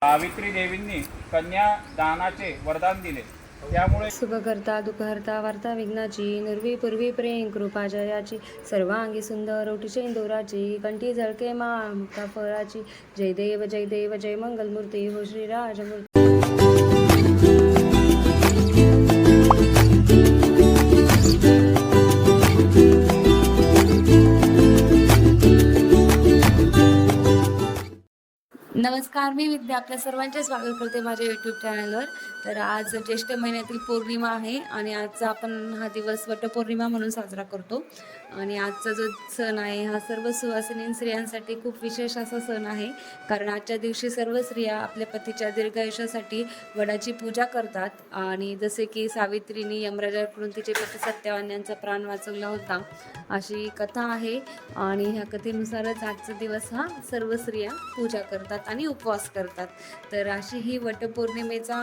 सावित्री देवींनी कन्यादानाचे वरदान दिले. त्यामुळे सुख करता दुःख हरता वार्ता विघ्नाची निर्वी पूर्वी प्रेम कृपा जयाची सर्वांगी सुंदर ओटीचे इंदोराची कंठी झळके मा मुक्ता फळाची जय देव जय देव जय मंगलमूर्ती हो श्रीराजमूर्ती. नमस्कार, मी विद्या आपल्या सर्वांचे स्वागत करते माझ्या यूट्यूब चॅनलवर. तर आज ज्येष्ठ महिन्यातील पौर्णिमा आहे आणि आजचा आपण हा दिवस वटपौर्णिमा म्हणून साजरा करतो. आणि आजचा जो सण आहे हा सर्व सुवासिनी स्त्रियांसाठी खूप विशेष असा सण आहे, कारण आजच्या दिवशी सर्व स्त्रिया आपल्या पतीच्या दीर्घायुष्यासाठी वडाची पूजा करतात. आणि जसे की सावित्रीने यमराजाकडून तिचे पती सत्यवान यांचा प्राण वाचवला होता, अशी कथा आहे. आणि ह्या कथेनुसारच आजचा दिवस हा सर्व स्त्रिया पूजा करतात आणि उपवास करतात. तर अशी ही वटपौर्णिमेचा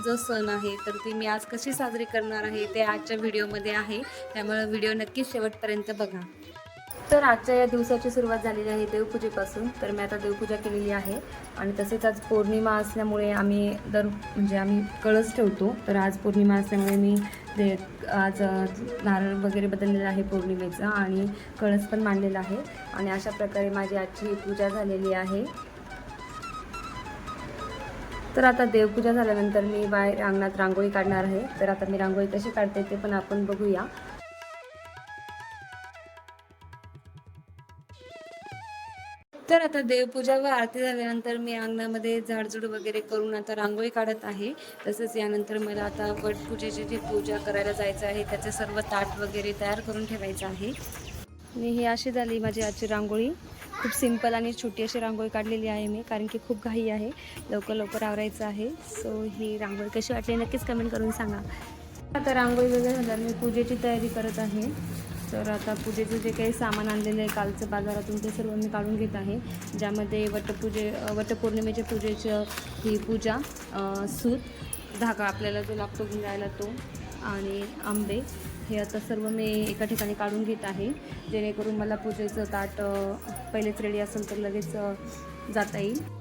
जो सण आहे तर ती मी आज कशी साजरी करणार आहे ते आजच्या व्हिडिओमध्ये आहे, त्यामुळे व्हिडिओ नक्कीच शेवटपर्यंत बघा. तर आजच्या या दिवसाची सुरुवात झालेली आहे देवपूजेपासून. तर मी आता देवपूजा केलेली आहे आणि तसेच आज पौर्णिमा असल्यामुळे आम्ही आम्ही कळस ठेवतो. तर आज पौर्णिमा असल्यामुळे मी आज नारळ वगैरे बदललेला आहे पौर्णिमेचा आणि कळस पण मांडलेला आहे. आणि अशा प्रकारे माझी आजची पूजा झालेली आहे. तर आता देवपूजा झाल्यानंतर मी बाहेर अंगणात रांगोळी काढणार आहे. तर आता मी रांगोळी कशी काढते ते पण आपण बघूया. तर आता देवपूजा व आरती झाल्यानंतर मी अंगणामध्ये झाडझूड वगैरे करून आता रांगोळी काढत आहे. तसंच यानंतर मला आता वटपूजेची जी पूजा करायला जायचं आहे त्याचे सर्व ताट वगैरे तयार करून ठेवायचं आहे. आणि ही अशी झाली माझी आजची रांगोळी. खूप सिंपल आणि छोटी अशी रांगोळी काढलेली आहे मी, कारण की खूप घाई आहे, लवकर लवकर आवरायचं आहे. सो ही रांगोळी कशी वाटली नक्कीच कमेंट करून सांगा. आता रांगोळी वगैरे झाल्यावर मी पूजेची तयारी करत आहे. तर आता पूजेचं जे काही सामान आणलेलं आहे कालचं बाजारातून ते सर्व मी काढून घेत आहे, ज्यामध्ये वटपौर्णिमेच्या पूजेचं ही पूजा, सूत, धागा आपल्याला जो लागतो गुंडाळायला तो, आणि आंबे, हे आता सर्व मी एका ठिकाणी काढून घेत आहे, जेणेकरून मला पूजेचं ताट पहिलेच रेडी असेल तर लगेच जाता येईल.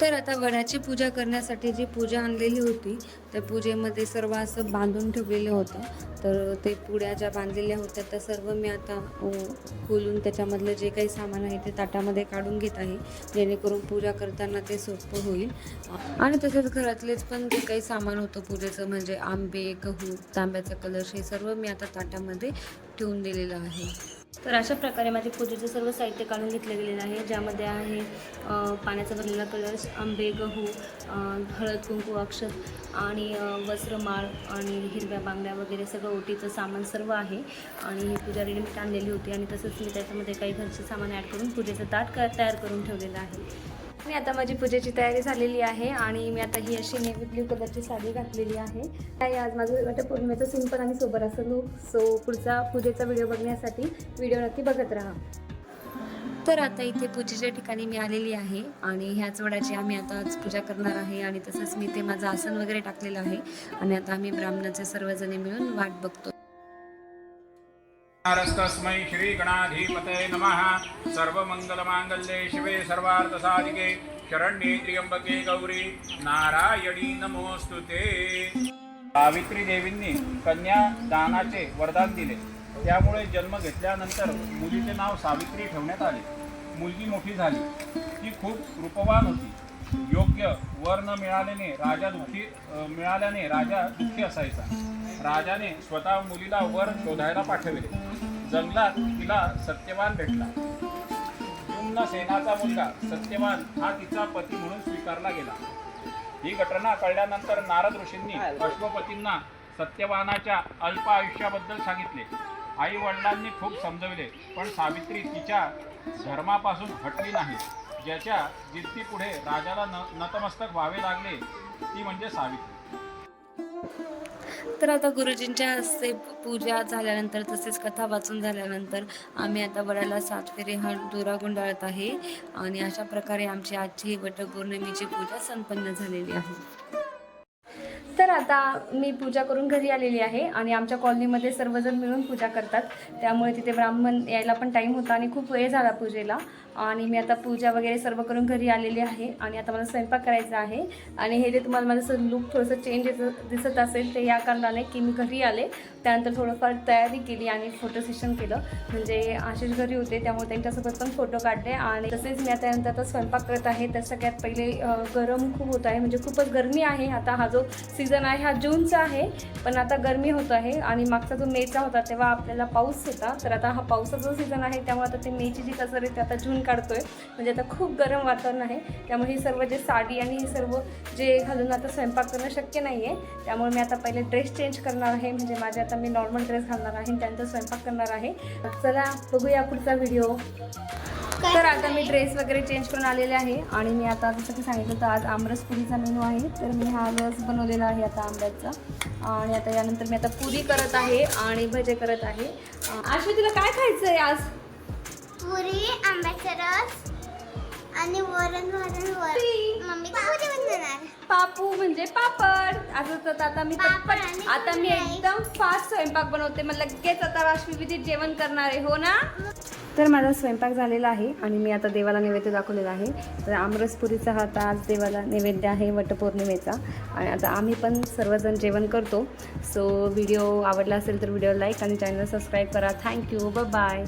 तर आता वडाची पूजा करण्यासाठी जी पूजा आणलेली होती त्या पूजेमध्ये सर्व असं बांधून ठेवलेलं होतं. तर ते पुड्या ज्या बांधलेल्या होत्या त्या सर्व मी आता खोलून त्याच्यामधलं जे काही सामान आहे ते ताटामध्ये काढून घेत आहे, जेणेकरून पूजा करताना ते सोपं होईल. आणि तसेच घरातलेच पण जे काही सामान होतं पूजेचं, म्हणजे आंबे, गहू, तांब्याचा कलश, हे सर्व मी आता ताटामध्ये ठेवून दिलेलं आहे. तर अशा प्रकारे माझे पूजेचं सर्व साहित्य काढून घेतलं गेलेलं आहे, ज्यामध्ये आहे पाण्याचा भरलेला कलश, आंबे, गहू, हळद, कुंकू, अक्षत आणि वस्त्रमाळ आणि हिरव्या बांगड्या वगैरे सगळं ओटीचं सामान सर्व आहे. आणि ही पूजा रेडीमेड आणलेली होती आणि तसंच मी त्याच्यामध्ये काही घरचे सामान ॲड करून पूजेचं ताट तयार करून ठेवलेलं आहे. आणि आता माझी पूजेची तयारी झालेली आहे आणि मी आता ही अशी नेव्ही ब्ल्यू कलरची साडी घातलेली आहे. काही आज माझं वटपौर्णिमेचं सिंपल आणि सोबर असं लूक. सो पुढचा पूजेचा व्हिडिओ बघण्यासाठी व्हिडिओ नक्की बघत राहा. तर आता इथे पूजेच्या ठिकाणी मी आलेली आहे आणि ह्याच वडाची आम्ही आता आज पूजा करणार आहे. आणि तसंच मी ते माझं आसन वगैरे टाकलेलं आहे आणि आता आम्ही ब्राह्मणाचे सर्वजणे मिळून वाट बघतो. तस्मै श्री गणाधिपतये नमः. सर्वमंगलमांगल्ये शिवे सर्वार्थसाधिके शरण्ये त्र्यंबके गौरी नारायणी नमोस्तुते. सावित्री देवींनी कन्यादानाचे वरदान दिले. त्यामुळे जन्म घेतल्यानंतर मुलीचे नाव सावित्री ठेवण्यात आले. मुलगी मोठी झाली. ती खूप रूपवान होती. योग्य वर न मिळाल्याने राजा दुःखी असायचा. राजाने स्वतः मुलीला वर शोधायला पाठविले. जंगलात तिला सत्यवान भेटला. युम्न सेनाचा मुलगा सत्यवान हा तिचा पती म्हणून स्वीकारला गेला. ही घटना कळल्यानंतर नारद ऋषींनी अश्वपतींना सत्यवानाच्या अल्प आयुष्याबद्दल सांगितले. आई वडिलांनी खूप समजविले, पण सावित्री तिच्या धर्मापासून हटली नाही. ज्याच्या जिद्दीपुढे राजाला नतमस्तक व्हावे लागले ती म्हणजे सावित्री. तर आता गुरुजींच्या हस्ते पूजा झाल्यानंतर तसेच कथा वाचून झाल्यानंतर आम्ही आता वडाला 7 फेरे हा दोरा गुंडाळत आहे. आणि अशा प्रकारे आमची आजची वटपौर्णिमेची पूजा संपन्न झालेली आहे. तर आता मी पूजा करून घरी आलेली आहे आणि आमच्या कॉलनीमध्ये सर्वजण मिळून पूजा करतात, त्यामुळे तिथे ब्राह्मण यायला पण टाईम होता आणि खूप वेळ झाला पूजेला. आणि मी आता पूजा वगैरे सर्व करून घरी आलेली आहे आणि आता मला स्वयंपाक करायचा आहे. आणि हे जे तुम्हाला माझं लुक थोडंसं चेंज दिसत असेल ते या कारणाने की मी घरी आले, त्यानंतर थोडंफार तयारी केली आणि फोटो सेशन केलं. म्हणजे आशिष घरी होते त्यामुळे त्यांच्यासोबत पण फोटो काढले. आणि तसेच मी आता स्वयंपाक करत आहे. तर सगळ्यात पहिले गरम खूप होत आहे, म्हणजे खूपच गरमी आहे. आता हा जो सीझन आहे हा जूनचा आहे, पण आता गरमी होत आहे. आणि मागचा जो मेचा होता तेव्हा आपल्याला पाऊस होता, तर आता हा पावसाचा जो सीझन आहे त्यामुळे आता ते मेची जी कसर आहे ते आता जून काढतोय. म्हणजे आता खूप गरम वातावरण आहे, त्यामुळे हे सर्व जे साडी आणि हे सर्व जे घालून आता स्वयंपाक करणं शक्य नाही आहे. त्यामुळे मी आता पहिले ड्रेस चेंज करणार आहे, म्हणजे माझे आता मी नॉर्मल ड्रेस घालणार आहे, त्यानंतर स्वयंपाक करणार आहे. चला बघूया पुढचा व्हिडिओ. तर आता मी ड्रेस वगैरे चेंज करून आलेले आहे आणि मी आता जसं की सांगितलं तर आज आमरस पुरीचा मेनू आहे. तर मी हा रस बनवलेला आहे आता आंब्याचा. आणि आता यानंतर मी आता पुरी करत आहे आणि भजे करत आहे. आश्वी तुला काय खायचं आहे आज? पुरी, आंब्याचा रस आणि वरण मम्मी पुरी बनवणार. पापू म्हणजे पापड. असं तर आता मी पापड आणि पटपट आता मी पुरी. एकदम फास्ट स्वयंपाक बनवते, मग लगेच आता राष्ट्रविधीत जेवण करणार आहे, हो ना? तर माझा स्वयंपाक झालेला आहे आणि मी आता देवाला नैवेद्य दाखवलेला आहे. तर आमरसपुरीचा हा आता आज देवाला नैवेद्य आहे वटपौर्णिमेचा. आणि आता आम्ही पण सर्वजण जेवण करतो. सो व्हिडिओ आवडला असेल तर व्हिडिओ लाईक आणि चॅनल सबस्क्राईब करा. Thank you, bye.